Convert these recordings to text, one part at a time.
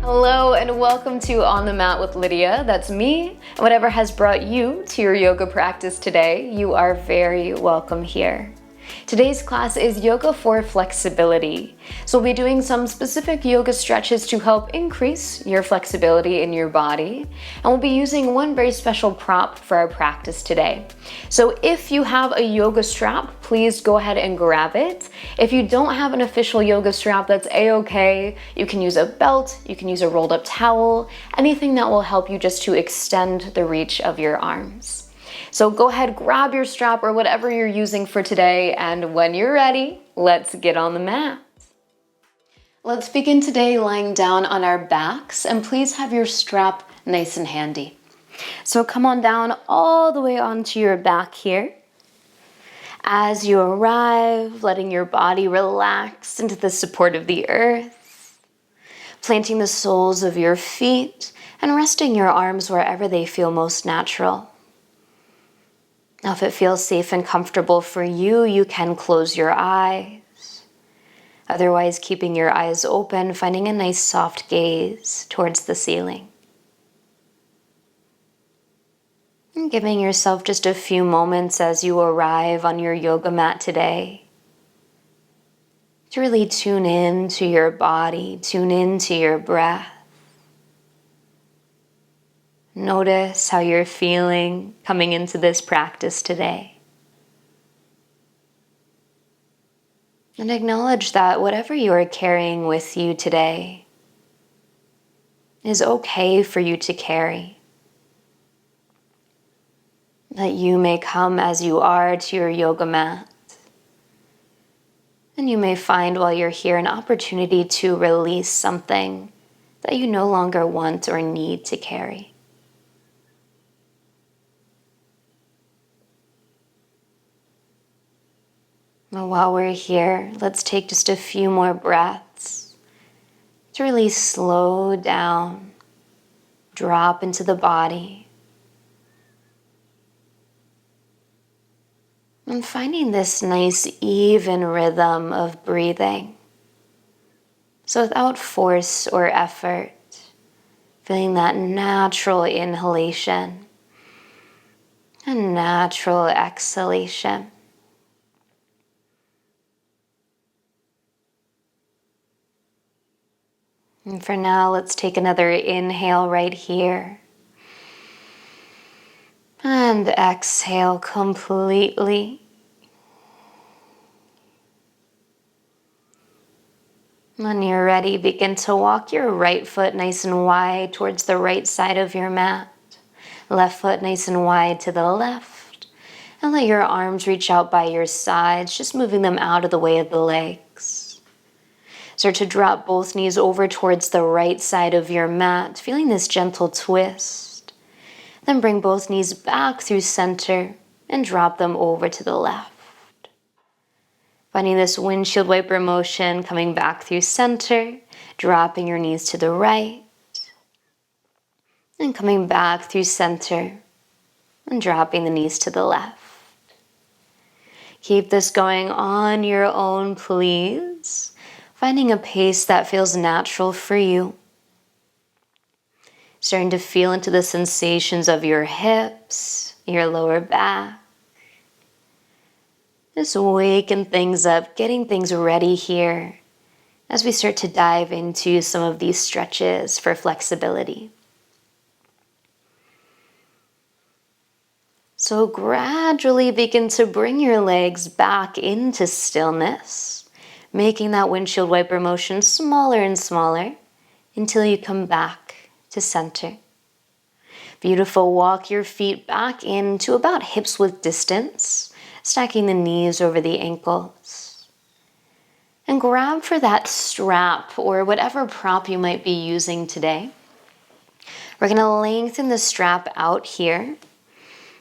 Hello and welcome to On the Mat with Lydia. That's me. And whatever has brought you to your yoga practice today, you are very welcome here. Today's class is yoga for flexibility. So we'll be doing some specific yoga stretches to help increase your flexibility in your body. And we'll be using one very special prop for our practice today. So if you have a yoga strap, please go ahead and grab it. If you don't have an official yoga strap, that's a-okay. You can use a belt, you can use a rolled up towel, anything that will help you just to extend the reach of your arms. So go ahead, grab your strap or whatever you're using for today, and when you're ready, let's get on the mat. Let's begin today lying down on our backs, and please have your strap nice and handy. So come on down all the way onto your back here. As you arrive, letting your body relax into the support of the earth, planting the soles of your feet and resting your arms wherever they feel most natural. Now, if it feels safe and comfortable for you, you can close your eyes. Otherwise, keeping your eyes open, finding a nice soft gaze towards the ceiling. And giving yourself just a few moments as you arrive on your yoga mat today to really tune in to your body, tune in to your breath. Notice how you're feeling coming into this practice today. And acknowledge that whatever you are carrying with you today is okay for you to carry. That you may come as you are to your yoga mat. And you may find while you're here an opportunity to release something that you no longer want or need to carry. Well, while we're here, let's take just a few more breaths to really slow down, drop into the body, and finding this nice even rhythm of breathing. So without force or effort, feeling that natural inhalation and natural exhalation. And for now, let's take another inhale right here. And exhale completely. When you're ready, begin to walk your right foot nice and wide towards the right side of your mat. Left foot nice and wide to the left. And let your arms reach out by your sides, just moving them out of the way of the legs. Start to drop both knees over towards the right side of your mat, feeling this gentle twist. Then bring both knees back through center and drop them over to the left. Finding this windshield wiper motion, coming back through center, dropping your knees to the right, and coming back through center and dropping the knees to the left. Keep this going on your own, please. Finding a pace that feels natural for you. Starting to feel into the sensations of your hips, your lower back. Just waking things up, getting things ready here as we start to dive into some of these stretches for flexibility. So gradually begin to bring your legs back into stillness. Making that windshield wiper motion smaller and smaller until you come back to center. Beautiful. Walk your feet back into about hips width distance, stacking the knees over the ankles. And grab for that strap or whatever prop you might be using today. We're going to lengthen the strap out here.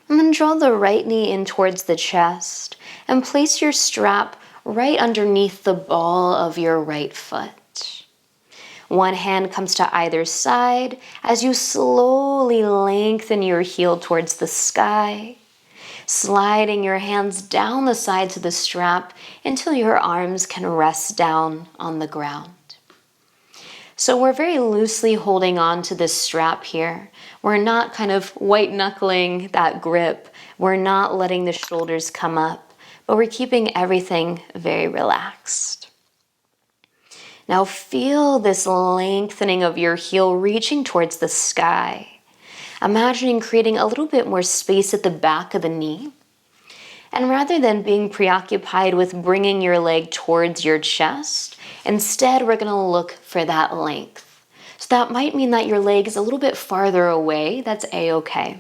And then draw the right knee in towards the chest and place your strap right underneath the ball of your right foot. One hand comes to either side as you slowly lengthen your heel towards the sky, sliding your hands down the sides of the strap until your arms can rest down on the ground. So we're very loosely holding on to this strap here. We're not kind of white knuckling that grip. We're not letting the shoulders come up, but we're keeping everything very relaxed. Now feel this lengthening of your heel reaching towards the sky. Imagining creating a little bit more space at the back of the knee. And rather than being preoccupied with bringing your leg towards your chest, instead we're going to look for that length. So that might mean that your leg is a little bit farther away. That's a-okay.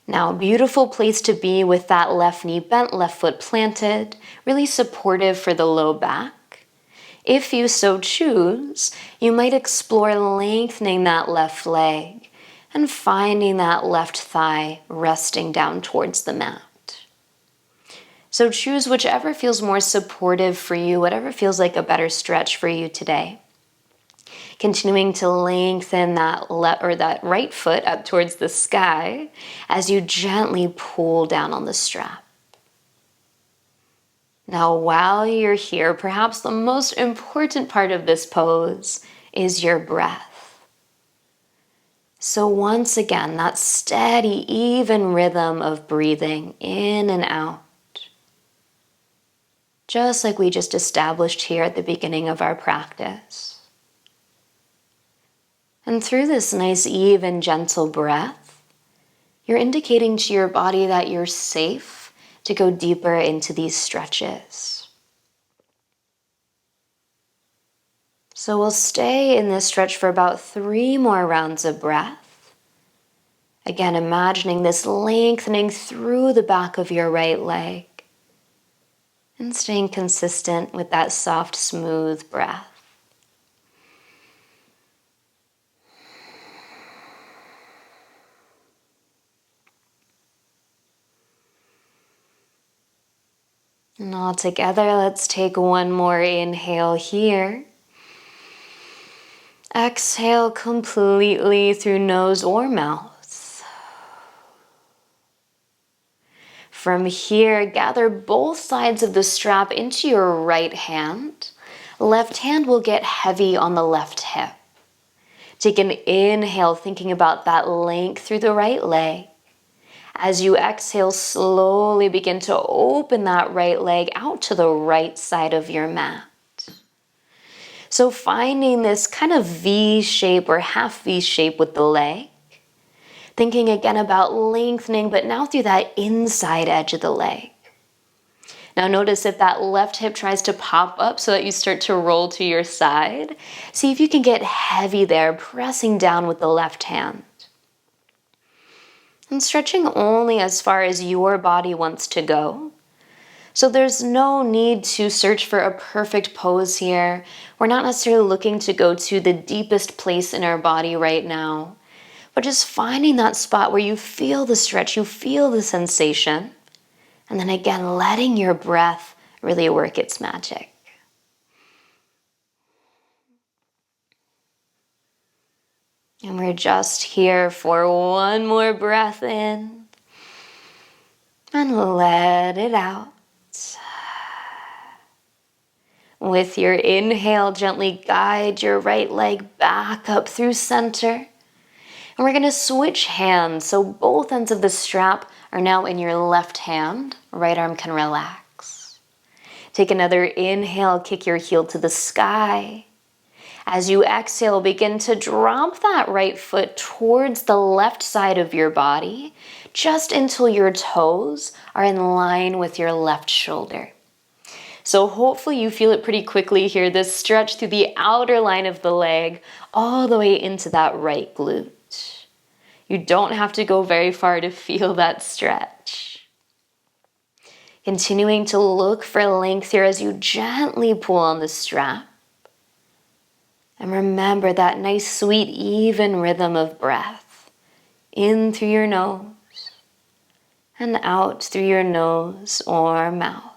Now, beautiful place to be with that left knee bent, left foot planted, really supportive for the low back. If you so choose, you might explore lengthening that left leg and finding that left thigh resting down towards the mat. So choose whichever feels more supportive for you, whatever feels like a better stretch for you today. Continuing to lengthen that that right foot up towards the sky as you gently pull down on the strap. Now, while you're here, perhaps the most important part of this pose is your breath. So once again, that steady, even rhythm of breathing in and out. Just like we just established here at the beginning of our practice. And through this nice, even, gentle breath, you're indicating to your body that you're safe to go deeper into these stretches. So we'll stay in this stretch for about 3 more rounds of breath. Again, imagining this lengthening through the back of your right leg and staying consistent with that soft, smooth breath. And all together, let's take one more inhale here. Exhale completely through nose or mouth. From here, gather both sides of the strap into your right hand. Left hand will get heavy on the left hip. Take an inhale, thinking about that length through the right leg. As you exhale, slowly begin to open that right leg out to the right side of your mat. So finding this kind of V shape or half V shape with the leg. Thinking again about lengthening, but now through that inside edge of the leg. Now notice if that left hip tries to pop up so that you start to roll to your side. See if you can get heavy there, pressing down with the left hand. And stretching only as far as your body wants to go. So there's no need to search for a perfect pose here. We're not necessarily looking to go to the deepest place in our body right now, but just finding that spot where you feel the stretch, you feel the sensation, and then again, letting your breath really work its magic. And we're just here for one more breath in. And let it out. With your inhale, gently guide your right leg back up through center. And we're going to switch hands. So both ends of the strap are now in your left hand. Right arm can relax. Take another inhale, kick your heel to the sky. As you exhale, begin to drop that right foot towards the left side of your body, just until your toes are in line with your left shoulder. So hopefully you feel it pretty quickly here, this stretch through the outer line of the leg, all the way into that right glute. You don't have to go very far to feel that stretch. Continuing to look for length here as you gently pull on the strap. And remember that nice, sweet, even rhythm of breath. In through your nose and out through your nose or mouth.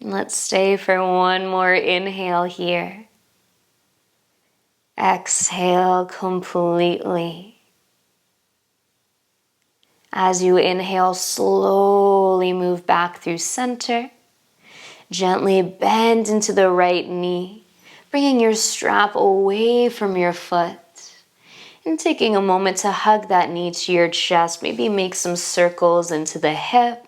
Let's stay for one more inhale here. Exhale completely. As you inhale, slowly move back through center. Gently bend into the right knee, bringing your strap away from your foot. And taking a moment to hug that knee to your chest. Maybe make some circles into the hip.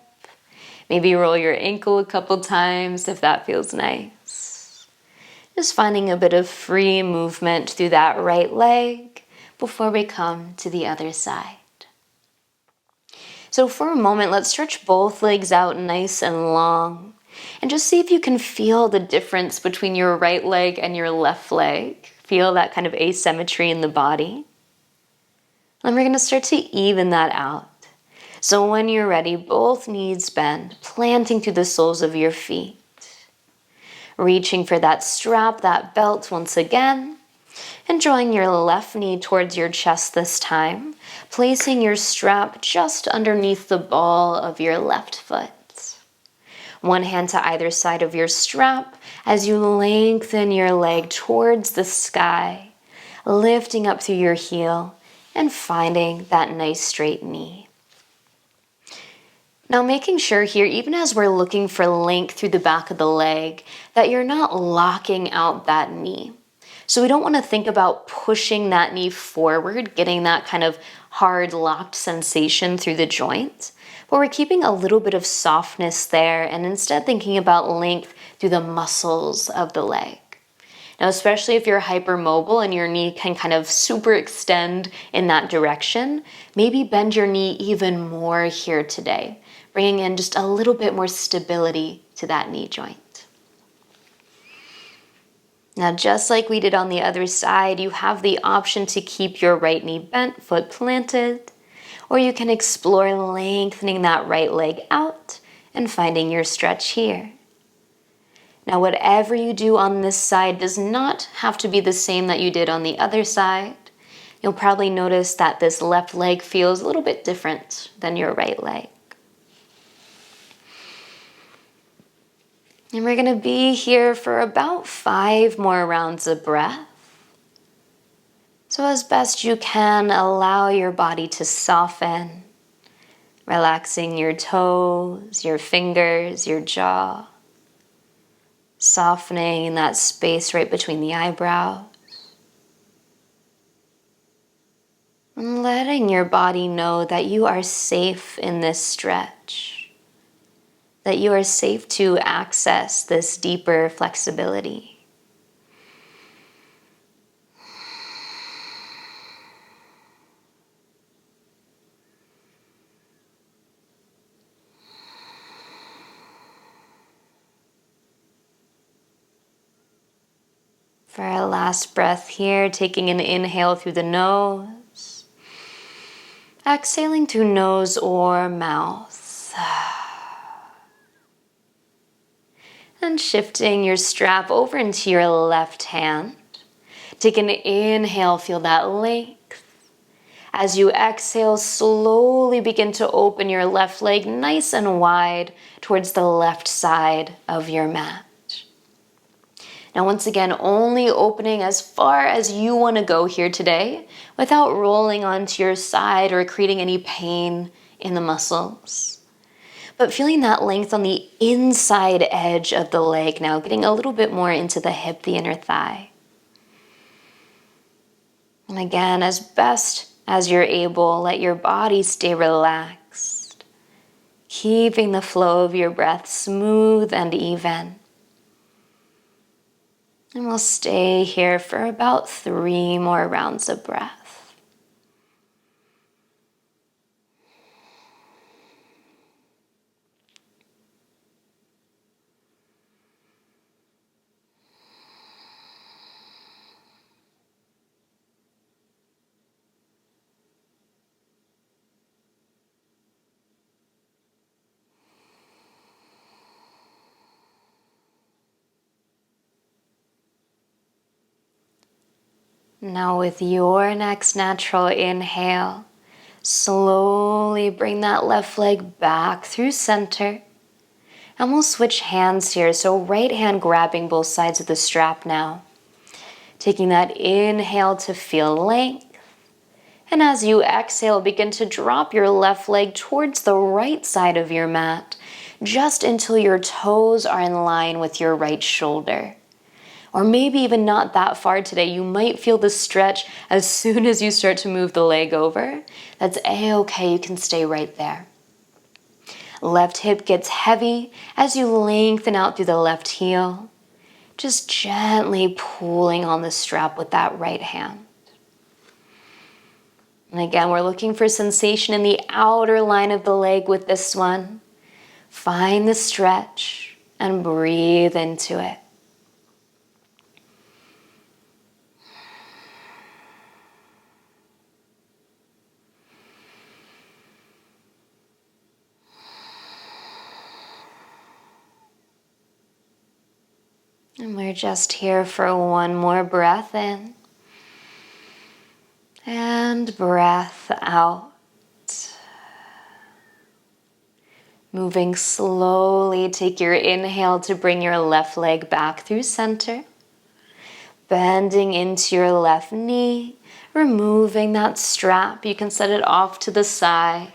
Maybe roll your ankle a couple times if that feels nice. Just finding a bit of free movement through that right leg before we come to the other side. So for a moment, let's stretch both legs out nice and long. And just see if you can feel the difference between your right leg and your left leg. Feel that kind of asymmetry in the body. And we're going to start to even that out. So when you're ready, both knees bend, planting through the soles of your feet. Reaching for that strap, that belt once again. And drawing your left knee towards your chest this time. Placing your strap just underneath the ball of your left foot. One hand to either side of your strap as you lengthen your leg towards the sky, lifting up through your heel and finding that nice straight knee. Now making sure here, even as we're looking for length through the back of the leg, that you're not locking out that knee. So we don't want to think about pushing that knee forward, getting that kind of hard locked sensation through the joint. But we're keeping a little bit of softness there and instead thinking about length through the muscles of the leg. Now, especially if you're hypermobile and your knee can kind of super extend in that direction, maybe bend your knee even more here today, bringing in just a little bit more stability to that knee joint. Now, just like we did on the other side, you have the option to keep your right knee bent, foot planted, or you can explore lengthening that right leg out and finding your stretch here. Now, whatever you do on this side does not have to be the same that you did on the other side. You'll probably notice that this left leg feels a little bit different than your right leg. And we're going to be here for about 5 more rounds of breath. So as best you can, allow your body to soften, relaxing your toes, your fingers, your jaw, softening that space right between the eyebrows, and letting your body know that you are safe in this stretch, that you are safe to access this deeper flexibility. For our last breath here, taking an inhale through the nose, exhaling through nose or mouth, and shifting your strap over into your left hand. Take an inhale, feel that length. As you exhale, slowly begin to open your left leg nice and wide towards the left side of your mat. Now, once again, only opening as far as you want to go here today without rolling onto your side or creating any pain in the muscles. But feeling that length on the inside edge of the leg now, getting a little bit more into the hip, the inner thigh. And again, as best as you're able, let your body stay relaxed, keeping the flow of your breath smooth and even. And we'll stay here for about 3 more rounds of breath. Now with your next natural inhale, slowly bring that left leg back through center. And we'll switch hands here. So right hand grabbing both sides of the strap now. Taking that inhale to feel length. And as you exhale, begin to drop your left leg towards the right side of your mat, just until your toes are in line with your right shoulder. Or maybe even not that far today. You might feel the stretch as soon as you start to move the leg over. That's a-okay, you can stay right there. Left hip gets heavy as you lengthen out through the left heel, just gently pulling on the strap with that right hand. And again, we're looking for sensation in the outer line of the leg with this one. Find the stretch and breathe into it. And we're just here for one more breath in and breath out. Moving slowly, take your inhale to bring your left leg back through center. Bending into your left knee, removing that strap. You can set it off to the side.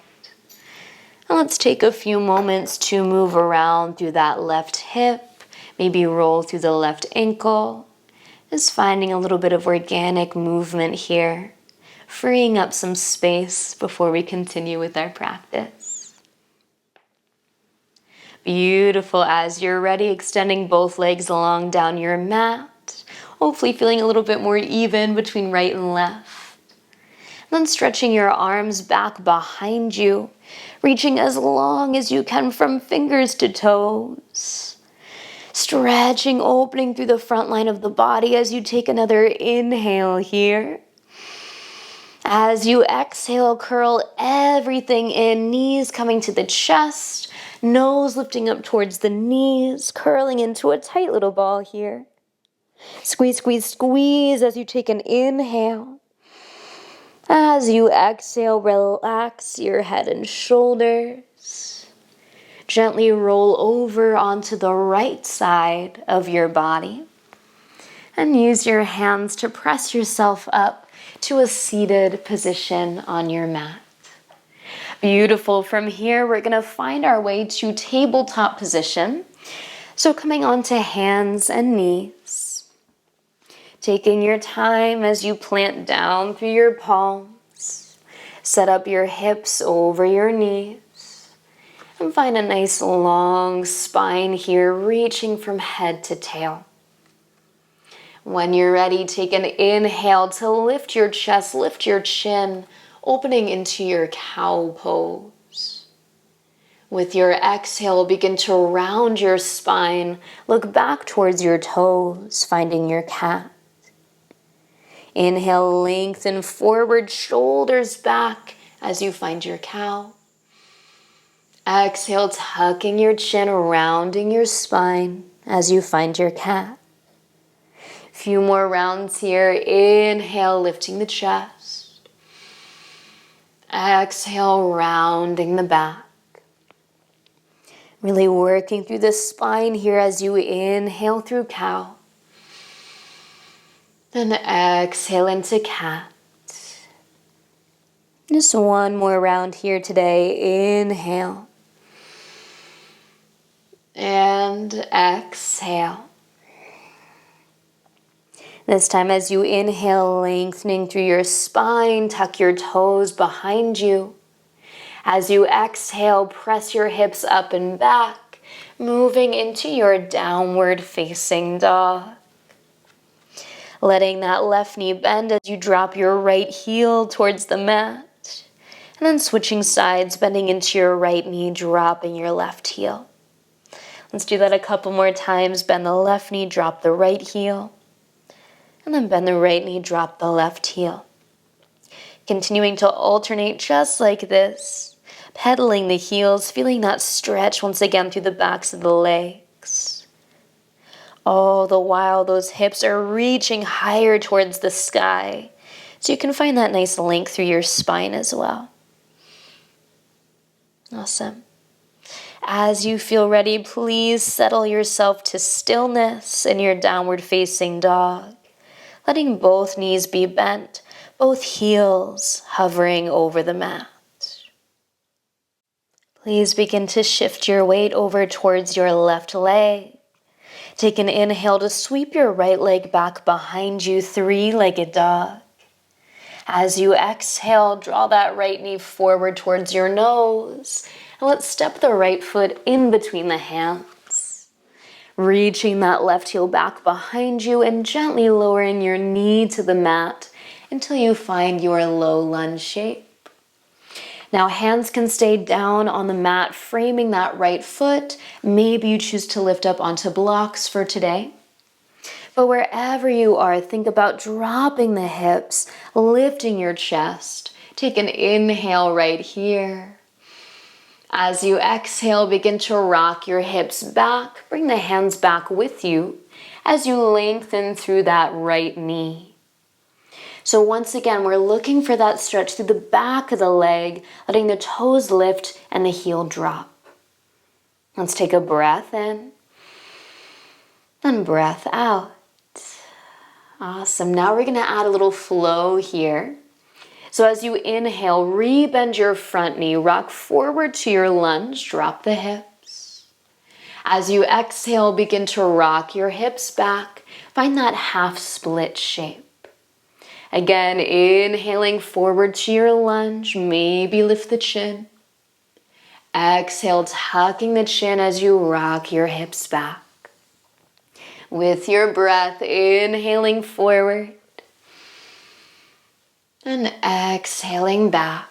And let's take a few moments to move around through that left hip. Maybe roll through the left ankle. Just finding a little bit of organic movement here, freeing up some space before we continue with our practice. Beautiful. As you're ready, extending both legs along down your mat, hopefully feeling a little bit more even between right and left. And then stretching your arms back behind you, reaching as long as you can from fingers to toes. Stretching, opening through the front line of the body as you take another inhale here. As you exhale, curl everything in, knees coming to the chest, nose lifting up towards the knees, curling into a tight little ball here. Squeeze, squeeze, squeeze as you take an inhale. As you exhale, relax your head and shoulders. Gently roll over onto the right side of your body. And use your hands to press yourself up to a seated position on your mat. Beautiful. From here, we're going to find our way to tabletop position. So coming onto hands and knees. Taking your time as you plant down through your palms. Set up your hips over your knees. And find a nice long spine here, reaching from head to tail. When you're ready, take an inhale to lift your chest, lift your chin, opening into your cow pose. With your exhale, begin to round your spine. Look back towards your toes, finding your cat. Inhale, lengthen forward, shoulders back as you find your cow. Exhale, tucking your chin, rounding your spine as you find your cat. A few more rounds here. Inhale, lifting the chest. Exhale, rounding the back. Really working through the spine here as you inhale through cow. Then exhale into cat. Just one more round here today. Inhale. And exhale. This time as you inhale, lengthening through your spine, tuck your toes behind you. As you exhale, press your hips up and back, moving into your downward facing dog. Letting that left knee bend as you drop your right heel towards the mat. And then switching sides, bending into your right knee, dropping your left heel. Let's do that a couple more times. Bend the left knee, drop the right heel. And then bend the right knee, drop the left heel. Continuing to alternate just like this. Pedaling the heels, feeling that stretch once again through the backs of the legs. All the while those hips are reaching higher towards the sky. So you can find that nice length through your spine as well. Awesome. As you feel ready, please settle yourself to stillness in your downward facing dog. Letting both knees be bent, both heels hovering over the mat. Please begin to shift your weight over towards your left leg. Take an inhale to sweep your right leg back behind you, three-legged dog. As you exhale, draw that right knee forward towards your nose. And let's step the right foot in between the hands. Reaching that left heel back behind you and gently lowering your knee to the mat until you find your low lunge shape. Now hands can stay down on the mat, framing that right foot. Maybe you choose to lift up onto blocks for today. But wherever you are, think about dropping the hips, lifting your chest. Take an inhale right here. As you exhale, begin to rock your hips back. Bring the hands back with you as you lengthen through that right knee. So once again, we're looking for that stretch through the back of the leg, letting the toes lift and the heel drop. Let's take a breath in and breath out. Awesome. Now we're going to add a little flow here. So as you inhale, rebend your front knee, rock forward to your lunge, drop the hips. As you exhale, begin to rock your hips back. Find that half split shape. Again, inhaling forward to your lunge, maybe lift the chin. Exhale, tucking the chin as you rock your hips back. With your breath, inhaling forward and exhaling back.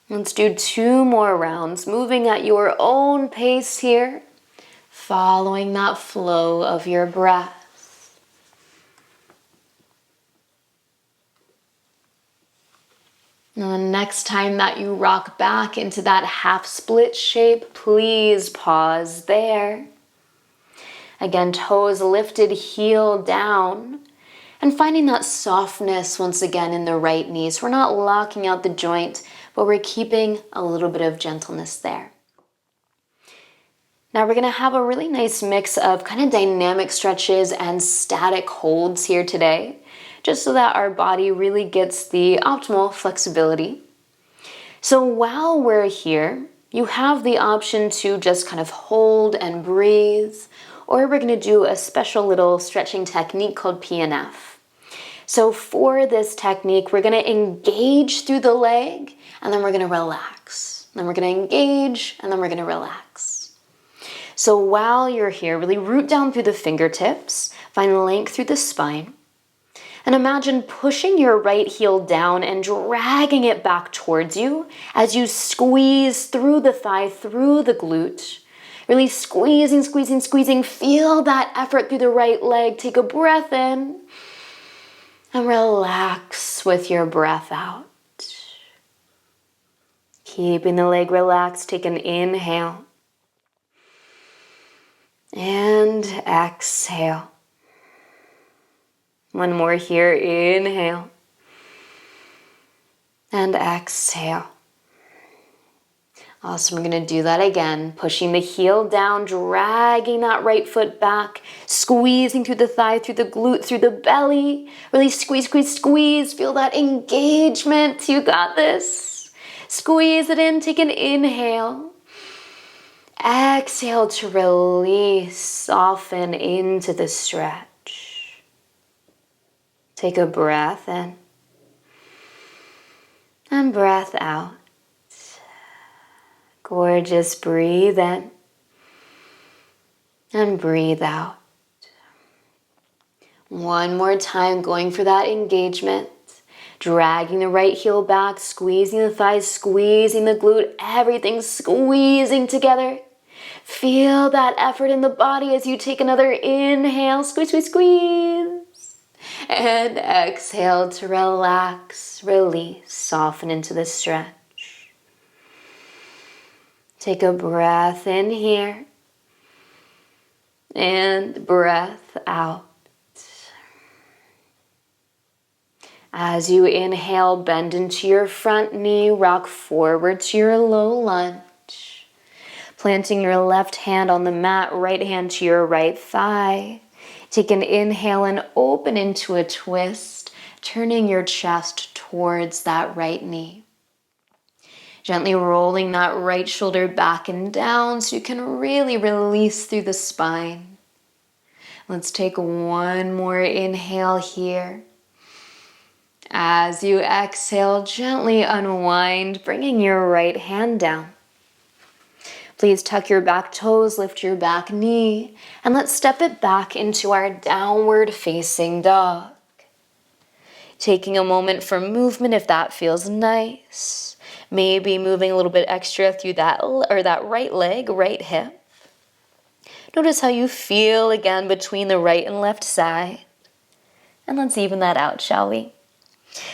Let's do 2 more rounds, moving at your own pace here, following that flow of your breath. And the next time that you rock back into that half split shape, please pause there. Again, toes lifted, heel down, and finding that softness once again in the right knee. So we're not locking out the joint, but we're keeping a little bit of gentleness there. Now we're going to have a really nice mix of kind of dynamic stretches and static holds here today, just so that our body really gets the optimal flexibility. So while we're here, you have the option to just kind of hold and breathe, or we're going to do a special little stretching technique called PNF. So for this technique, we're going to engage through the leg, and then we're going to relax. Then we're going to engage, and then we're going to relax. So while you're here, really root down through the fingertips, find length through the spine, and imagine pushing your right heel down and dragging it back towards you as you squeeze through the thigh, through the glute. Really squeezing, squeezing, squeezing. Feel that effort through the right leg. Take a breath in and relax with your breath out. Keeping the leg relaxed, take an inhale and exhale. One more here, inhale and exhale. Awesome, we're going to do that again. Pushing the heel down, dragging that right foot back, squeezing through the thigh, through the glute, through the belly. Really squeeze, squeeze, squeeze. Feel that engagement. You got this. Squeeze it in, take an inhale. Exhale to release, soften into the stretch. Take a breath in and breath out. Gorgeous. Breathe in and breathe out. One more time, going for that engagement. Dragging the right heel back, squeezing the thighs, squeezing the glute, everything squeezing together. Feel that effort in the body as you take another inhale. Squeeze, squeeze, squeeze. And exhale to relax, release, soften into the stretch. Take a breath in here and breath out. As you inhale, bend into your front knee, rock forward to your low lunge. Planting your left hand on the mat, right hand to your right thigh. Take an inhale and open into a twist. turning your chest towards that right knee. Gently rolling that right shoulder back and down so you can really release through the spine. Let's take one more inhale here. As you exhale, gently unwind, bringing your right hand down. Please tuck your back toes, lift your back knee, and let's step it back into our downward facing dog. Taking a moment for movement if that feels nice. Maybe moving a little bit extra through that right leg, right hip. Notice how you feel again between the right and left side. And let's even that out, shall we?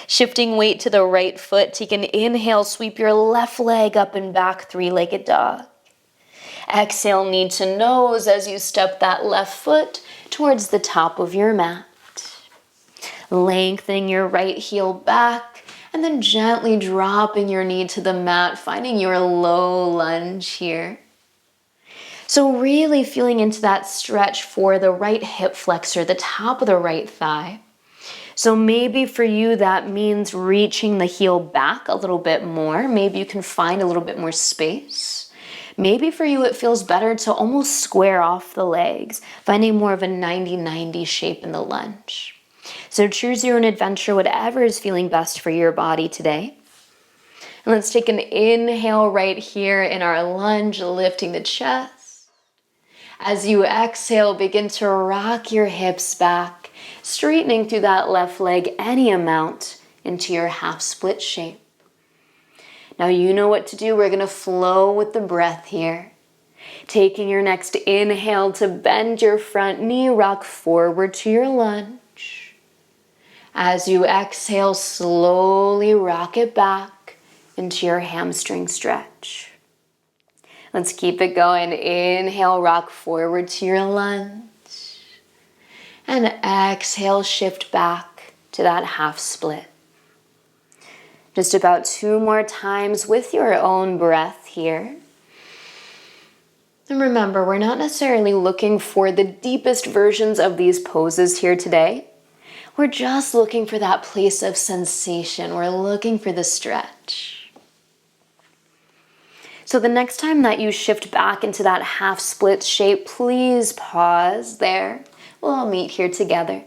Shifting weight to the right foot, take an inhale, sweep your left leg up and back, three-legged dog. Exhale, knee to nose as you step that left foot towards the top of your mat. Lengthening your right heel back and then gently dropping your knee to the mat, finding your low lunge here. So really feeling into that stretch for the right hip flexor, the top of the right thigh. So maybe for you that means reaching the heel back a little bit more. Maybe you can find a little bit more space. Maybe for you it feels better to almost square off the legs, finding more of a 90-90 shape in the lunge. So choose your own adventure, whatever is feeling best for your body today. And let's take an inhale right here in our lunge, lifting the chest. As you exhale, begin to rock your hips back, straightening through that left leg any amount into your half split shape. Now you know what to do. We're going to flow with the breath here. Taking your next inhale to bend your front knee, rock forward to your lunge. As you exhale, slowly rock it back into your hamstring stretch. Let's keep it going. Inhale, rock forward to your lunge. And exhale, shift back to that half split. Just about 2 more times with your own breath here. And remember, we're not necessarily looking for the deepest versions of these poses here today. We're just looking for that place of sensation. We're looking for the stretch. So the next time that you shift back into that half split shape, please pause there. We'll all meet here together.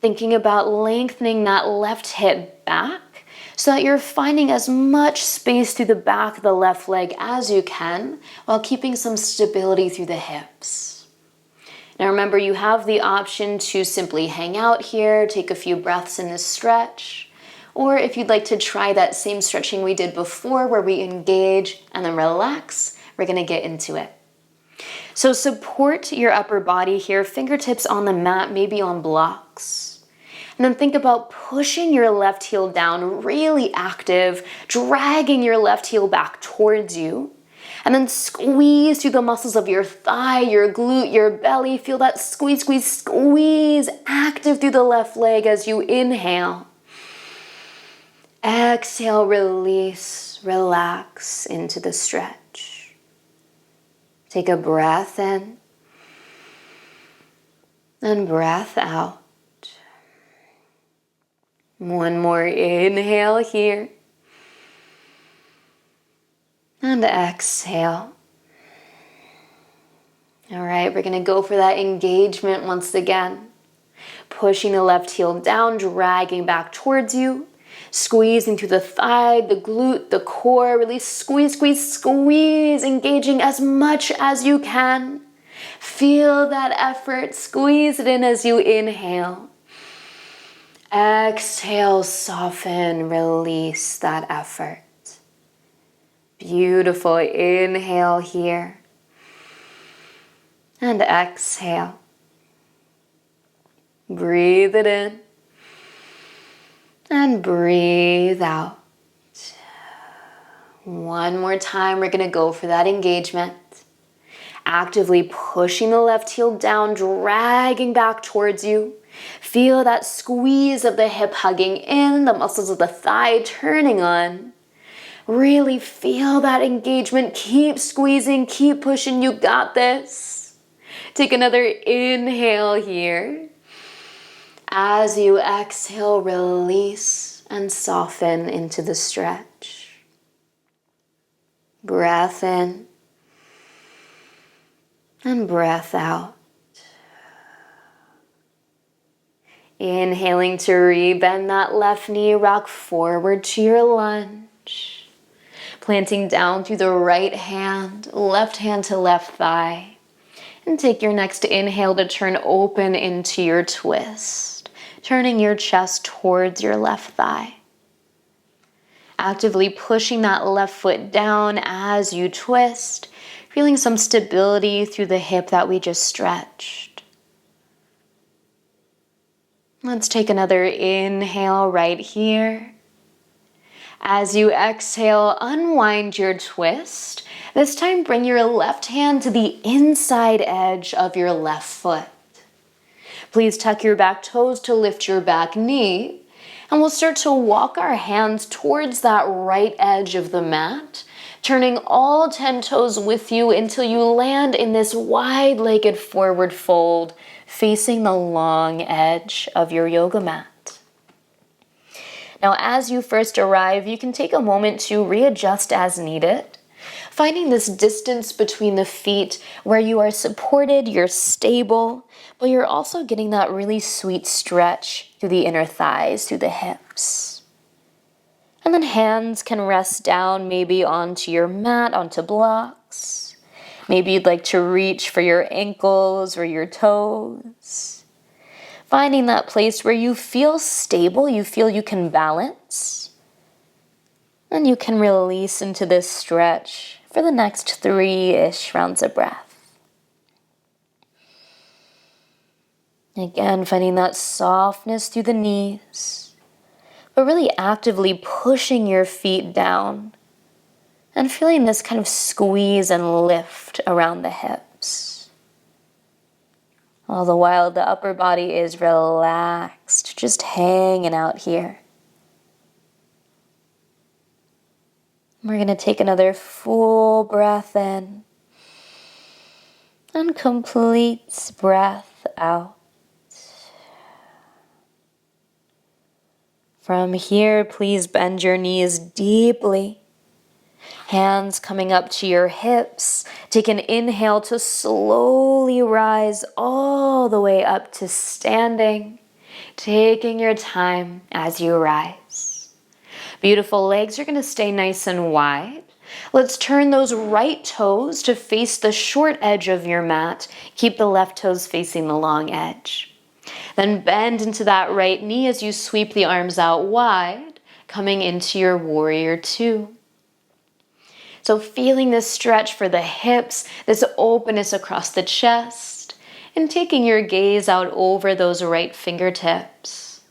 Thinking about lengthening that left hip back so that you're finding as much space through the back of the left leg as you can while keeping some stability through the hips. Now remember, you have the option to simply hang out here, take a few breaths in this stretch, or if you'd like to try that same stretching we did before where we engage and then relax, we're going to get into it. So support your upper body here, fingertips on the mat, maybe on blocks. And then think about pushing your left heel down, really active, dragging your left heel back towards you. And then squeeze through the muscles of your thigh, your glute, your belly. Feel that squeeze, squeeze, squeeze, active through the left leg as you inhale. Exhale, release, relax into the stretch. Take a breath in and breath out. One more inhale here. And exhale. All right, we're going to go for that engagement once again. Pushing the left heel down, dragging back towards you. Squeezing through the thigh, the glute, the core. Really squeeze, squeeze, squeeze. Engaging as much as you can. Feel that effort. Squeeze it in as you inhale. Exhale, soften, release that effort. Beautiful. Inhale here. And exhale. Breathe it in. And breathe out. One more time, we're going to go for that engagement. Actively pushing the left heel down, dragging back towards you. Feel that squeeze of the hip hugging in, the muscles of the thigh turning on. Really feel that engagement. Keep squeezing, keep pushing. You got this. Take another inhale here. As you exhale, release and soften into the stretch. Breath in and breath out. Inhaling to rebend that left knee, rock forward to your lunge. Planting down through the right hand to left thigh. And take your next inhale to turn open into your twist, turning your chest towards your left thigh. Actively pushing that left foot down as you twist, feeling some stability through the hip that we just stretched. Let's take another inhale right here. As you exhale, unwind your twist. This time, bring your left hand to the inside edge of your left foot. Please tuck your back toes to lift your back knee, and we'll start to walk our hands towards that right edge of the mat, turning all 10 toes with you until you land in this wide-legged forward fold, facing the long edge of your yoga mat. Now, as you first arrive, you can take a moment to readjust as needed, finding this distance between the feet where you are supported, you're stable, but you're also getting that really sweet stretch through the inner thighs, through the hips. And then hands can rest down maybe onto your mat, onto blocks. Maybe you'd like to reach for your ankles or your toes. Finding that place where you feel stable, you feel you can balance. And you can release into this stretch for the next 3-ish rounds of breath. Again, finding that softness through the knees, but really actively pushing your feet down and feeling this kind of squeeze and lift around the hips. All the while, the upper body is relaxed, just hanging out here. We're going to take another full breath in and complete breath out. From here, please bend your knees deeply. Hands coming up to your hips. Take an inhale to slowly rise all the way up to standing, taking your time as you rise. Beautiful. Legs are going to stay nice and wide. Let's turn those right toes to face the short edge of your mat. Keep the left toes facing the long edge. Then bend into that right knee as you sweep the arms out wide, coming into your warrior two. So feeling this stretch for the hips, this openness across the chest, and taking your gaze out over those right fingertips.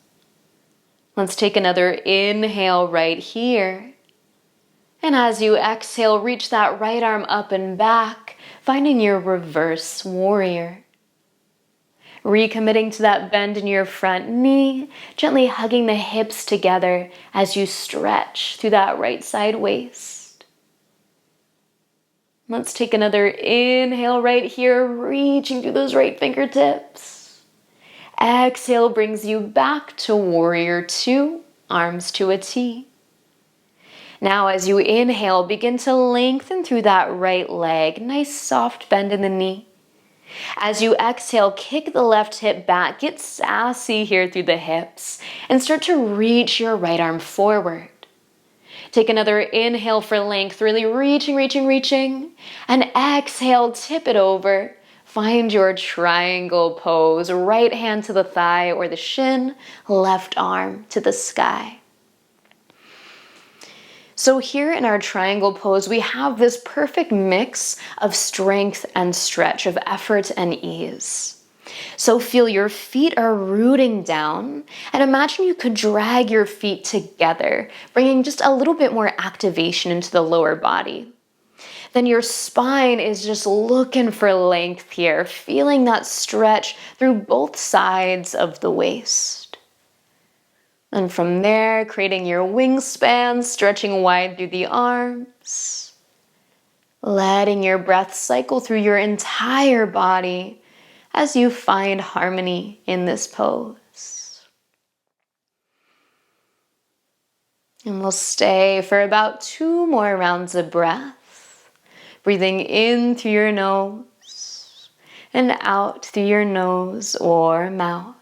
Let's take another inhale right here. And as you exhale, reach that right arm up and back, finding your reverse warrior. Recommitting to that bend in your front knee, gently hugging the hips together as you stretch through that right side waist. Let's take another inhale right here, reaching through those right fingertips. Exhale brings you back to warrior two, arms to a T. Now as you inhale, begin to lengthen through that right leg. Nice soft bend in the knee. As you exhale, kick the left hip back. Get sassy here through the hips and start to reach your right arm forward. Take another inhale for length, really reaching, and exhale, tip it over. Find your triangle pose, right hand to the thigh or the shin, left arm to the sky. So here in our triangle pose, we have this perfect mix of strength and stretch, of effort and ease. So feel your feet are rooting down, and imagine you could drag your feet together, bringing just a little bit more activation into the lower body. Then your spine is just looking for length here, feeling that stretch through both sides of the waist. And from there, creating your wingspan, stretching wide through the arms, letting your breath cycle through your entire body as you find harmony in this pose. And we'll stay for about 2 more rounds of breath. Breathing in through your nose and out through your nose or mouth.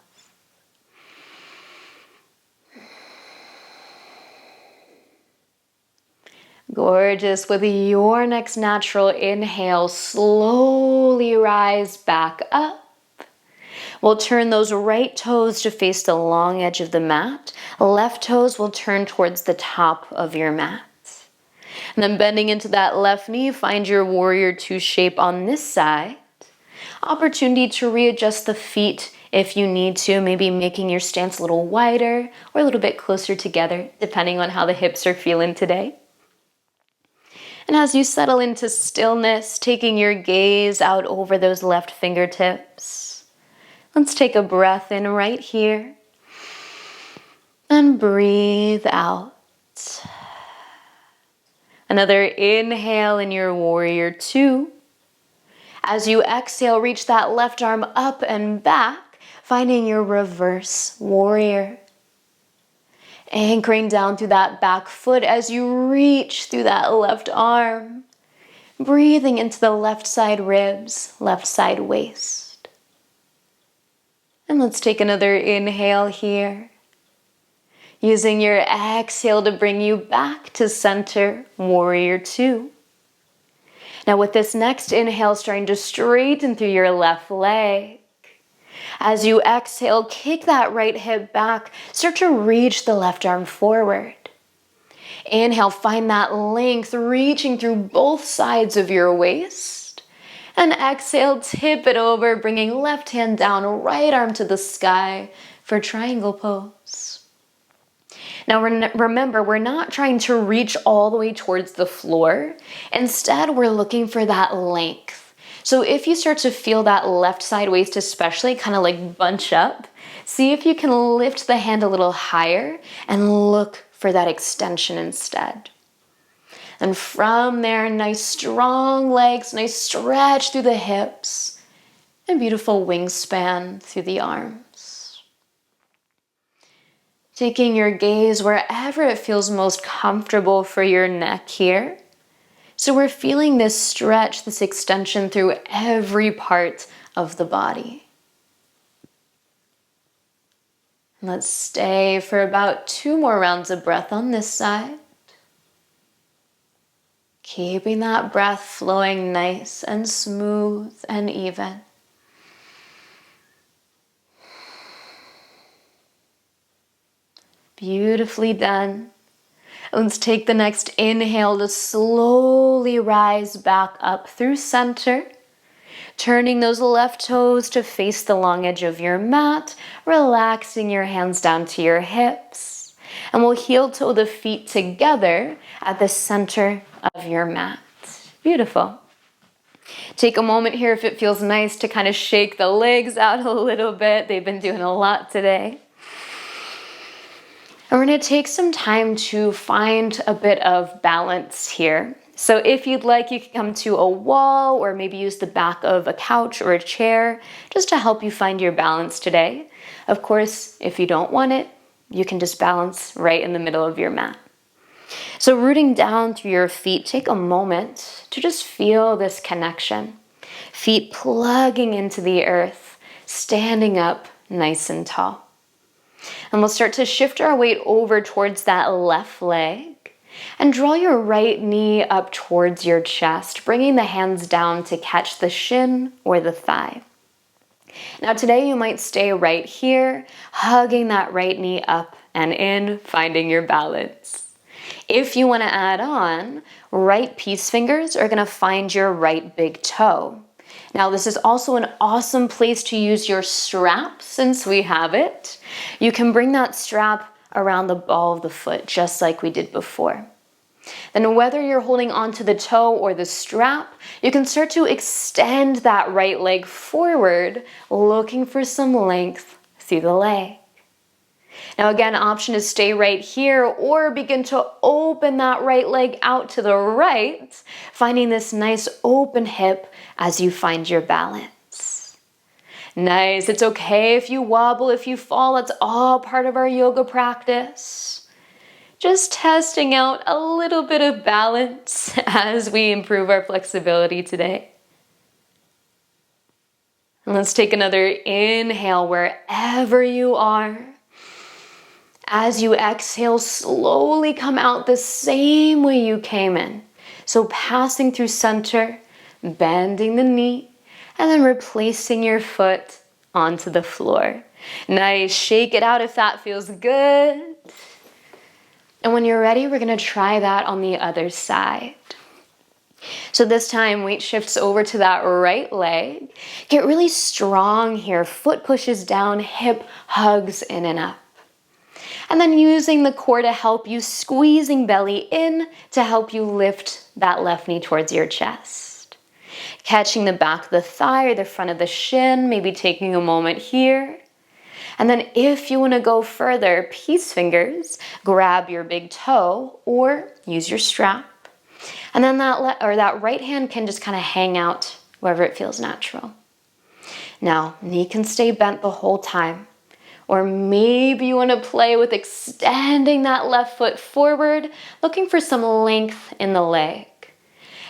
Gorgeous. With your next natural inhale, slowly rise back up. We'll turn those right toes to face the long edge of the mat. Left toes will turn towards the top of your mat. And then bending into that left knee, find your warrior two shape on this side. Opportunity to readjust the feet if you need to, maybe making your stance a little wider or a little bit closer together, depending on how the hips are feeling today. And as you settle into stillness, taking your gaze out over those left fingertips, let's take a breath in right here and breathe out. Another inhale in your warrior two. As you exhale, reach that left arm up and back, finding your reverse warrior. Anchoring down through that back foot as you reach through that left arm. Breathing into the left side ribs, left side waist. And let's take another inhale here. Using your exhale to bring you back to center, warrior two. Now with this next inhale, starting to straighten through your left leg. As you exhale, kick that right hip back. Start to reach the left arm forward. Inhale, find that length, reaching through both sides of your waist. And exhale, tip it over, bringing left hand down, right arm to the sky for triangle pose. Now remember, we're not trying to reach all the way towards the floor. Instead, we're looking for that length. So if you start to feel that left side waist especially kind of like bunch up, see if you can lift the hand a little higher and look for that extension instead. And from there, nice strong legs, nice stretch through the hips, and beautiful wingspan through the arms. Taking your gaze wherever it feels most comfortable for your neck here. So we're feeling this stretch, this extension through every part of the body. And let's stay for about 2 more rounds of breath on this side. Keeping that breath flowing nice and smooth and even. Beautifully done. Let's take the next inhale to slowly rise back up through center. Turning those left toes to face the long edge of your mat. Relaxing your hands down to your hips. And we'll heel toe the feet together at the center of your mat. Beautiful. Take a moment here if it feels nice to kind of shake the legs out a little bit. They've been doing a lot today. And we're going to take some time to find a bit of balance here. So if you'd like, you can come to a wall or maybe use the back of a couch or a chair just to help you find your balance today. Of course, if you don't want it, you can just balance right in the middle of your mat. So rooting down through your feet, take a moment to just feel this connection. Feet plugging into the earth, standing up nice and tall. And we'll start to shift our weight over towards that left leg and draw your right knee up towards your chest, bringing the hands down to catch the shin or the thigh. Now today you might stay right here, hugging that right knee up and in, finding your balance. If you want to add on, right peace fingers are going to find your right big toe. Now this is also an awesome place to use your strap since we have it. You can bring that strap around the ball of the foot just like we did before. Then whether you're holding onto the toe or the strap, you can start to extend that right leg forward, looking for some length through the leg. Now again, option is stay right here or begin to open that right leg out to the right, finding this nice open hip as you find your balance. Nice, it's okay if you wobble, if you fall, it's all part of our yoga practice. Just testing out a little bit of balance as we improve our flexibility today. And let's take another inhale wherever you are. As you exhale, slowly come out the same way you came in. So passing through center, bending the knee, and then replacing your foot onto the floor. Nice, shake it out if that feels good. And when you're ready, we're gonna try that on the other side. So this time, weight shifts over to that right leg. Get really strong here. Foot pushes down, hip hugs in and up. And then using the core to help you, squeezing belly in to help you lift that left knee towards your chest. Catching the back of the thigh or the front of the shin, maybe taking a moment here. And then if you want to go further, peace fingers, grab your big toe or use your strap. And then that right hand can just kind of hang out wherever it feels natural. Now, knee can stay bent the whole time. Or maybe you want to play with extending that left foot forward, looking for some length in the leg.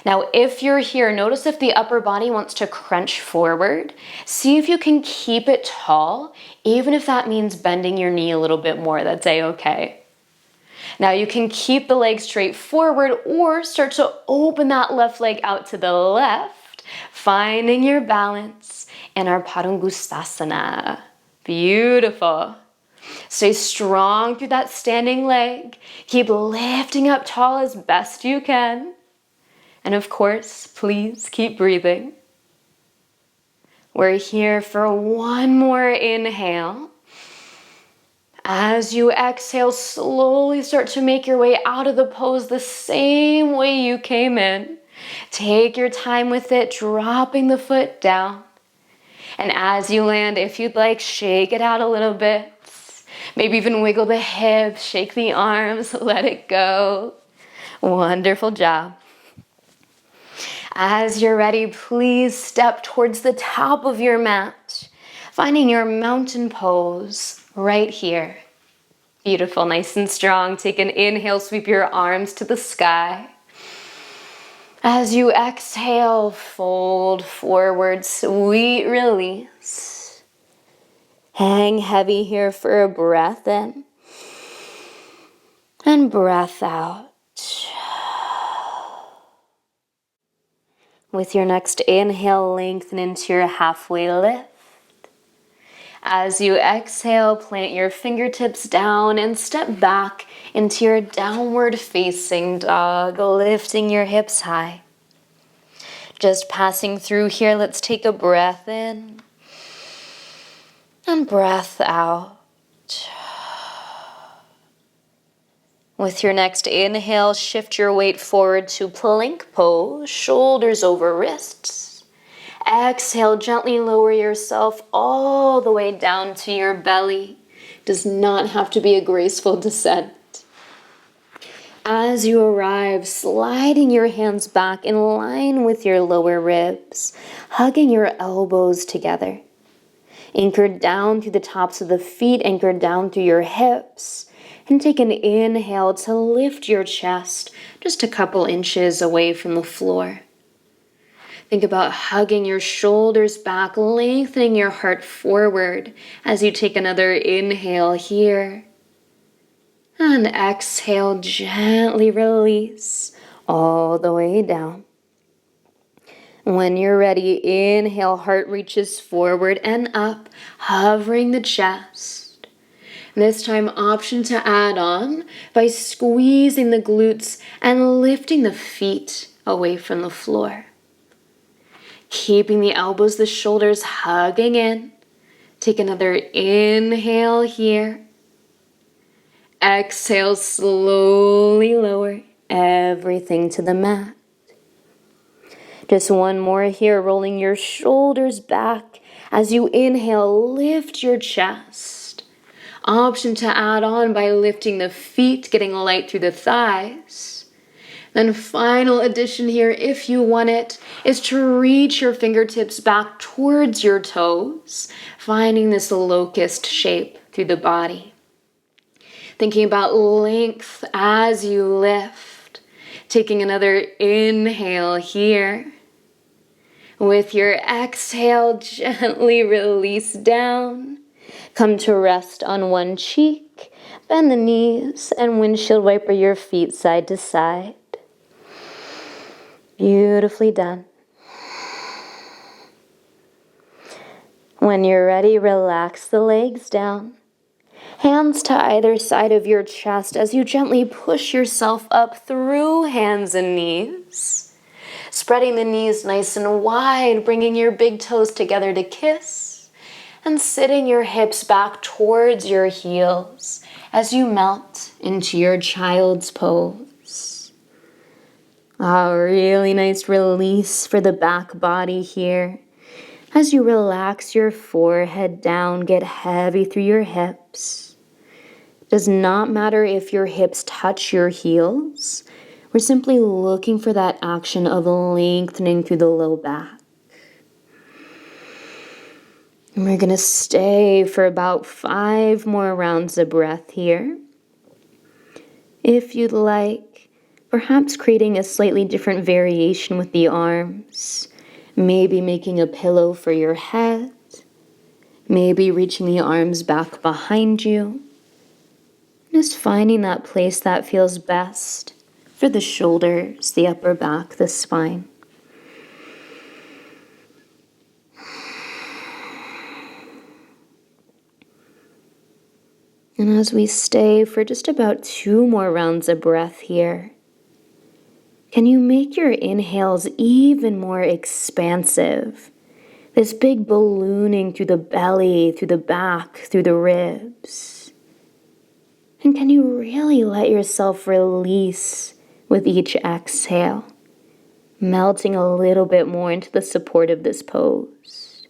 Now, if you're here, notice if the upper body wants to crunch forward. See if you can keep it tall, even if that means bending your knee a little bit more. That's a-okay. Now, you can keep the leg straight forward or start to open that left leg out to the left, finding your balance in our Padangusthasana. Beautiful. Stay strong through that standing leg. Keep lifting up tall as best you can. And of course, please keep breathing. We're here for one more inhale. As you exhale, slowly start to make your way out of the pose the same way you came in. Take your time with it, dropping the foot down. And as you land, if you'd like, shake it out a little bit. Maybe even wiggle the hips, shake the arms, let it go. Wonderful job. As you're ready, please step towards the top of your mat, finding your mountain pose right here. Beautiful, nice and strong. Take an inhale, sweep your arms to the sky. As you exhale, fold forward, sweet release. Hang heavy here for a breath in and breath out. With your next inhale, lengthen into your halfway lift. As you exhale, plant your fingertips down and step back into your downward facing dog, lifting your hips high. Just passing through here, let's take a breath in and breath out. With your next inhale, shift your weight forward to plank pose, shoulders over wrists. Exhale, gently lower yourself all the way down to your belly. Does not have to be a graceful descent. As you arrive, sliding your hands back in line with your lower ribs, hugging your elbows together. Anchored down through the tops of the feet, anchored down through your hips. And take an inhale to lift your chest just a couple inches away from the floor. Think about hugging your shoulders back, lengthening your heart forward as you take another inhale here. And exhale, gently release all the way down. When you're ready, inhale, heart reaches forward and up, hovering the chest. This time, option to add on by squeezing the glutes and lifting the feet away from the floor. Keeping the elbows, the shoulders hugging in. Take another inhale here. Exhale, slowly lower everything to the mat. Just one more here, rolling your shoulders back. As you inhale, lift your chest. Option to add on by lifting the feet, getting light through the thighs. Then final addition here, if you want it, is to reach your fingertips back towards your toes, finding this locust shape through the body. Thinking about length as you lift. Taking another inhale here. With your exhale, gently release down. Come to rest on one cheek. Bend the knees and windshield wiper your feet side to side. Beautifully done. When you're ready, relax the legs down. Hands to either side of your chest as you gently push yourself up through hands and knees. Spreading the knees nice and wide, bringing your big toes together to kiss. And sitting your hips back towards your heels as you melt into your child's pose. A really nice release for the back body here. As you relax your forehead down, get heavy through your hips. It does not matter if your hips touch your heels. We're simply looking for that action of lengthening through the low back. And we're going to stay for about 5 more rounds of breath here. If you'd like, perhaps creating a slightly different variation with the arms. Maybe making a pillow for your head. Maybe reaching the arms back behind you. Just finding that place that feels best for the shoulders, the upper back, the spine. And as we stay for just about 2 more rounds of breath here, can you make your inhales even more expansive? This big ballooning through the belly, through the back, through the ribs. And can you really let yourself release with each exhale, melting a little bit more into the support of this pose?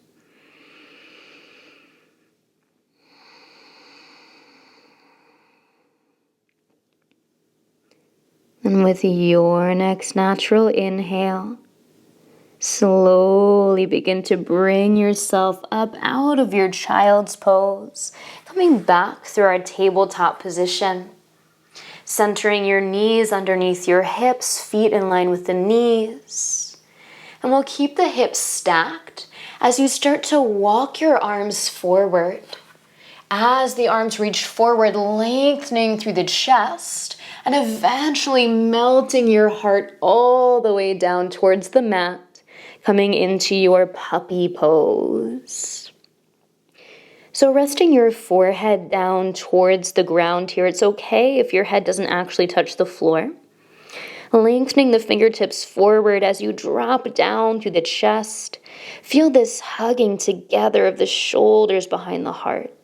And with your next natural inhale, slowly begin to bring yourself up out of your child's pose, coming back through our tabletop position. Centering your knees underneath your hips, feet in line with the knees. And we'll keep the hips stacked as you start to walk your arms forward. As the arms reach forward, lengthening through the chest, and eventually melting your heart all the way down towards the mat, coming into your puppy pose. So resting your forehead down towards the ground here. It's okay if your head doesn't actually touch the floor. Lengthening the fingertips forward as you drop down through the chest. Feel this hugging together of the shoulders behind the heart.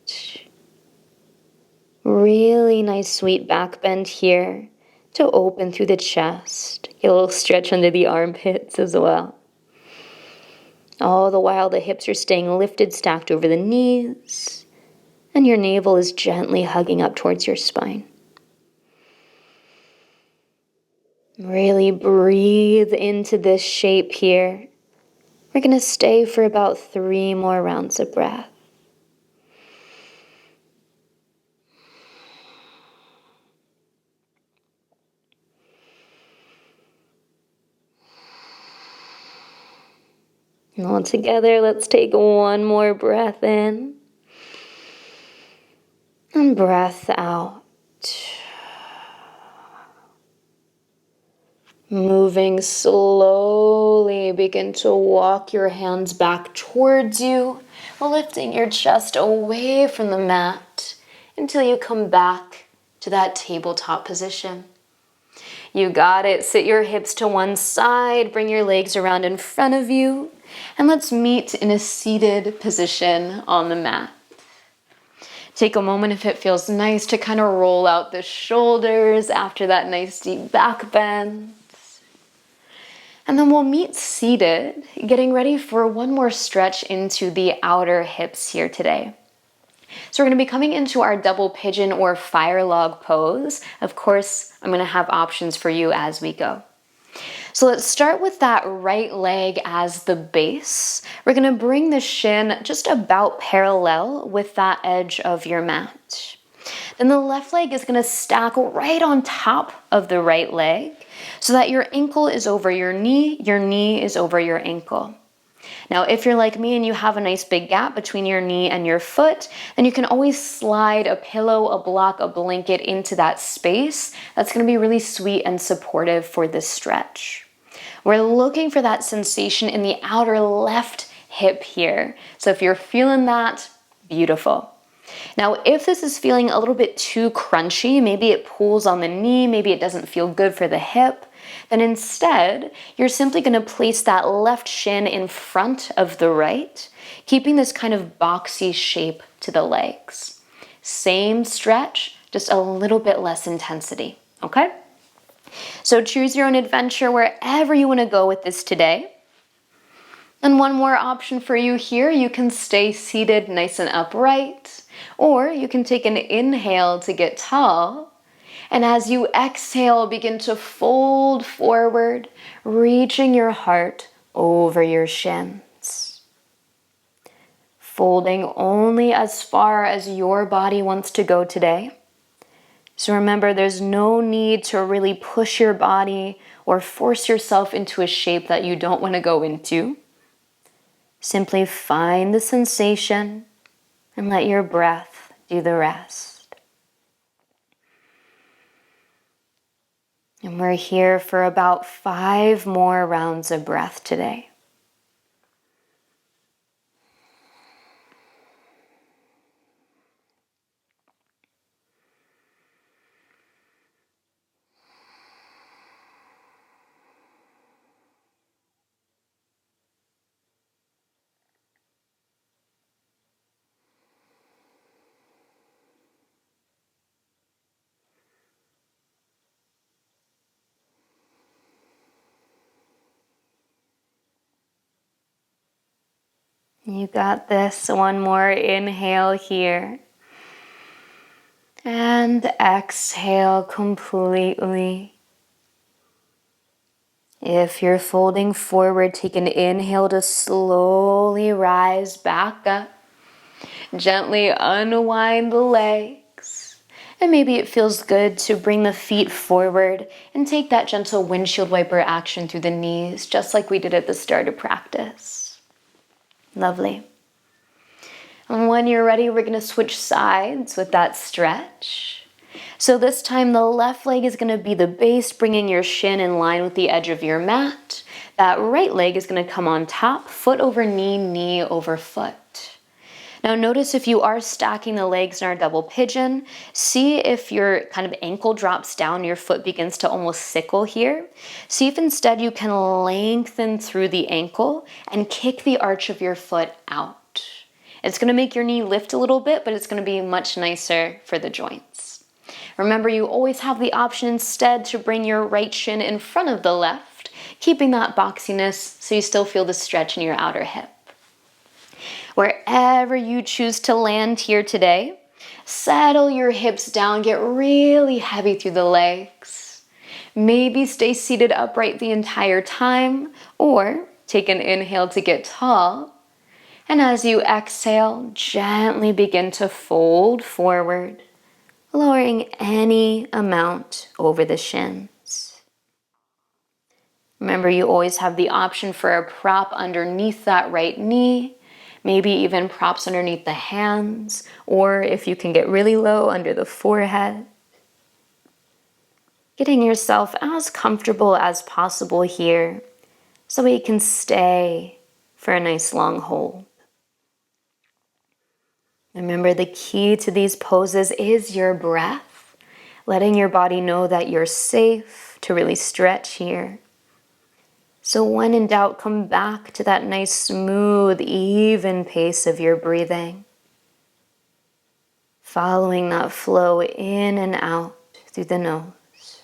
Really nice sweet back bend here to open through the chest. Get a little stretch under the armpits as well. All the while the hips are staying lifted, stacked over the knees, and your navel is gently hugging up towards your spine. Really breathe into this shape here. We're going to stay for about 3 more rounds of breath. And all together, let's take 1 more breath in. And breath out. Moving slowly, begin to walk your hands back towards you, lifting your chest away from the mat until you come back to that tabletop position. You got it. Sit your hips to one side, bring your legs around in front of you, and let's meet in a seated position on the mat. Take a moment if it feels nice to kind of roll out the shoulders after that nice deep back bend. And then we'll meet seated, getting ready for 1 more stretch into the outer hips here today. So we're going to be coming into our double pigeon or fire log pose. Of course, I'm going to have options for you as we go. So let's start with that right leg as the base. We're going to bring the shin just about parallel with that edge of your mat. Then the left leg is going to stack right on top of the right leg so that your ankle is over your knee is over your ankle. Now, if you're like me and you have a nice big gap between your knee and your foot, then you can always slide a pillow, a block, a blanket into that space. That's going to be really sweet and supportive for this stretch. We're looking for that sensation in the outer left hip here. So if you're feeling that, beautiful. Now, if this is feeling a little bit too crunchy, maybe it pulls on the knee, maybe it doesn't feel good for the hip, then instead, you're simply going to place that left shin in front of the right, keeping this kind of boxy shape to the legs. Same stretch, just a little bit less intensity, okay? So choose your own adventure wherever you want to go with this today. And one more option for you here, you can stay seated nice and upright, or you can take an inhale to get tall. And as you exhale, begin to fold forward, reaching your heart over your shins. Folding only as far as your body wants to go today. So remember, there's no need to really push your body or force yourself into a shape that you don't want to go into. Simply find the sensation and let your breath do the rest. And we're here for about 5 more rounds of breath today. You got this. One more inhale here. And exhale completely. If you're folding forward, take an inhale to slowly rise back up. Gently unwind the legs. And maybe it feels good to bring the feet forward and take that gentle windshield wiper action through the knees, just like we did at the start of practice. Lovely. And when you're ready, we're going to switch sides with that stretch. So this time the left leg is going to be the base, bringing your shin in line with the edge of your mat. That right leg is going to come on top, foot over knee, knee over foot. Now notice if you are stacking the legs in our double pigeon, see if your kind of ankle drops down, your foot begins to almost sickle here. See if instead you can lengthen through the ankle and kick the arch of your foot out. It's going to make your knee lift a little bit, but it's going to be much nicer for the joints. Remember, you always have the option instead to bring your right shin in front of the left, keeping that boxiness so you still feel the stretch in your outer hip. Wherever you choose to land here today, settle your hips down, get really heavy through the legs. Maybe stay seated upright the entire time, or take an inhale to get tall. And as you exhale, gently begin to fold forward, lowering any amount over the shins. Remember, you always have the option for a prop underneath that right knee, maybe even props underneath the hands, or if you can get really low, under the forehead. Getting yourself as comfortable as possible here so we can stay for a nice long hold. Remember, the key to these poses is your breath, letting your body know that you're safe to really stretch here. So when in doubt, come back to that nice, smooth, even pace of your breathing. Following that flow in and out through the nose.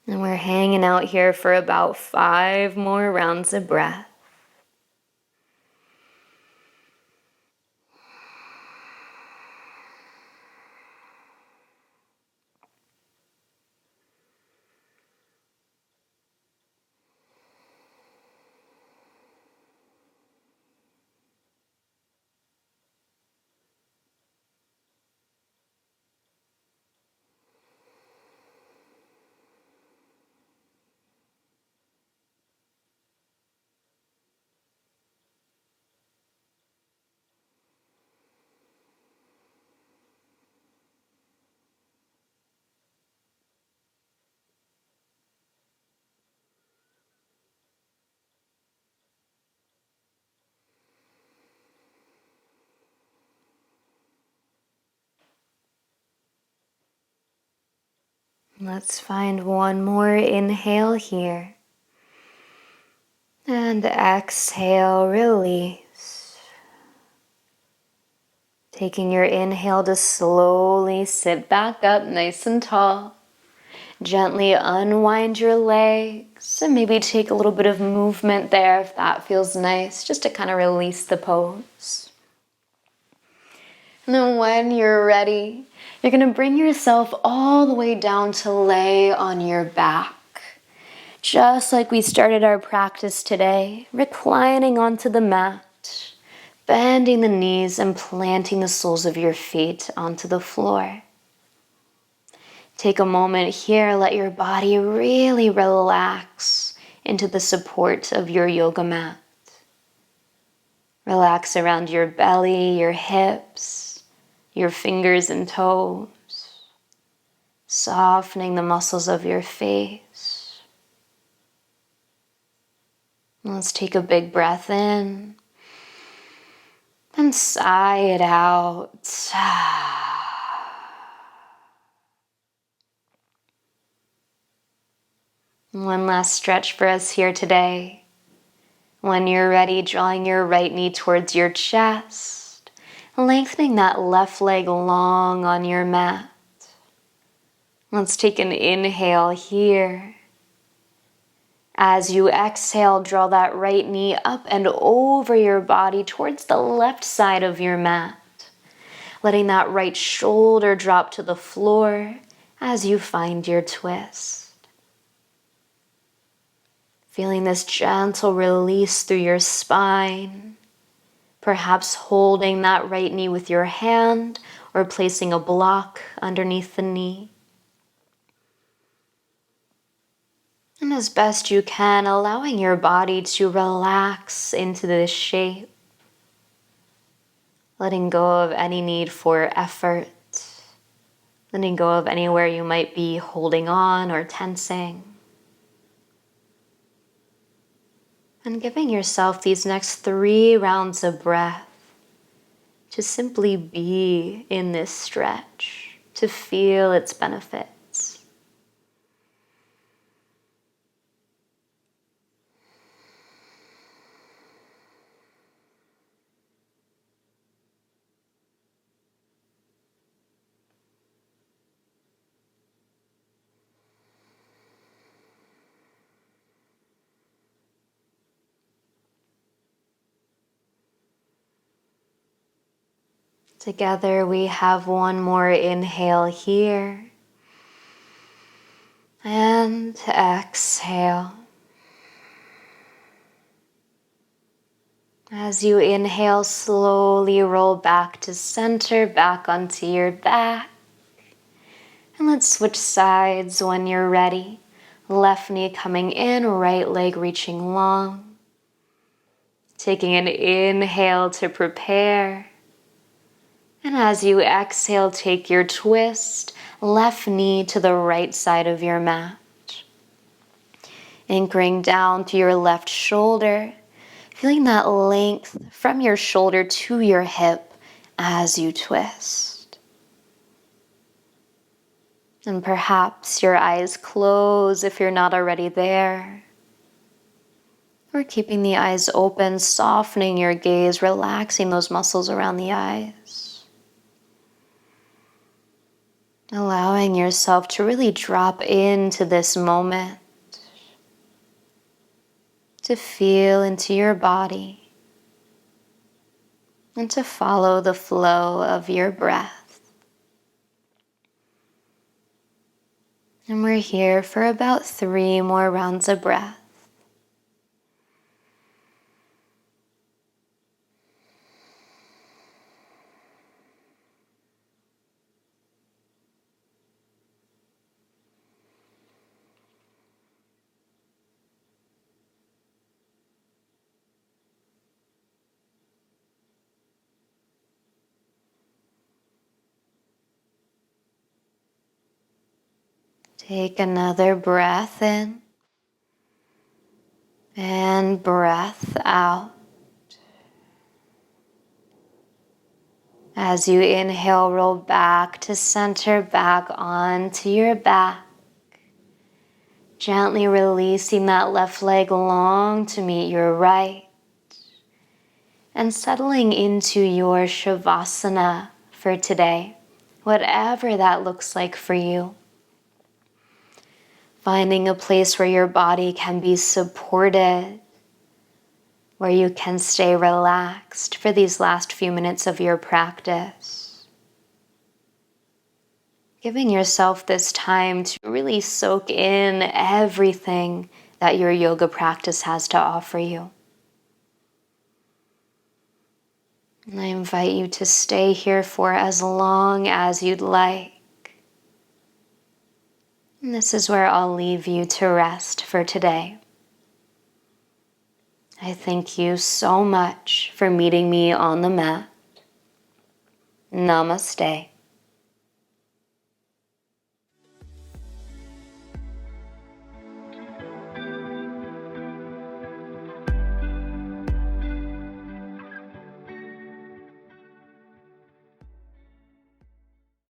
And we're hanging out here for about 5 more rounds of breath. Let's find one more inhale here. And exhale, release. Taking your inhale to slowly sit back up nice and tall. Gently unwind your legs and maybe take a little bit of movement there if that feels nice, just to kind of release the pose. And then when you're ready, you're going to bring yourself all the way down to lay on your back. Just like we started our practice today, reclining onto the mat, bending the knees and planting the soles of your feet onto the floor. Take a moment here, let your body really relax into the support of your yoga mat. Relax around your belly, your hips, your fingers and toes, softening the muscles of your face. Let's take a big breath in and sigh it out. One last stretch for us here today. When you're ready, drawing your right knee towards your chest, lengthening that left leg long on your mat. Let's take an inhale here. As you exhale, draw that right knee up and over your body towards the left side of your mat, letting that right shoulder drop to the floor as you find your twist. Feeling this gentle release through your spine, perhaps holding that right knee with your hand or placing a block underneath the knee. And as best you can, allowing your body to relax into this shape, letting go of any need for effort, letting go of anywhere you might be holding on or tensing. And giving yourself these next 3 rounds of breath to simply be in this stretch, to feel its benefits. Together we have one more inhale here. And exhale. As you inhale, slowly roll back to center, back onto your back. And let's switch sides when you're ready. Left knee coming in, right leg reaching long. Taking an inhale to prepare. And as you exhale, take your twist, left knee to the right side of your mat. Anchoring down to your left shoulder, feeling that length from your shoulder to your hip as you twist. And perhaps your eyes close if you're not already there. Or keeping the eyes open, softening your gaze, relaxing those muscles around the eyes. Allowing yourself to really drop into this moment, to feel into your body, and to follow the flow of your breath. And we're here for about 3 more rounds of breath. Take another breath in and breath out. As you inhale, roll back to center, back onto your back. Gently releasing that left leg long to meet your right. And settling into your Shavasana for today, whatever that looks like for you. Finding a place where your body can be supported, where you can stay relaxed for these last few minutes of your practice. Giving yourself this time to really soak in everything that your yoga practice has to offer you. And I invite you to stay here for as long as you'd like. And this is where I'll leave you to rest for today. I thank you so much for meeting me on the mat. Namaste.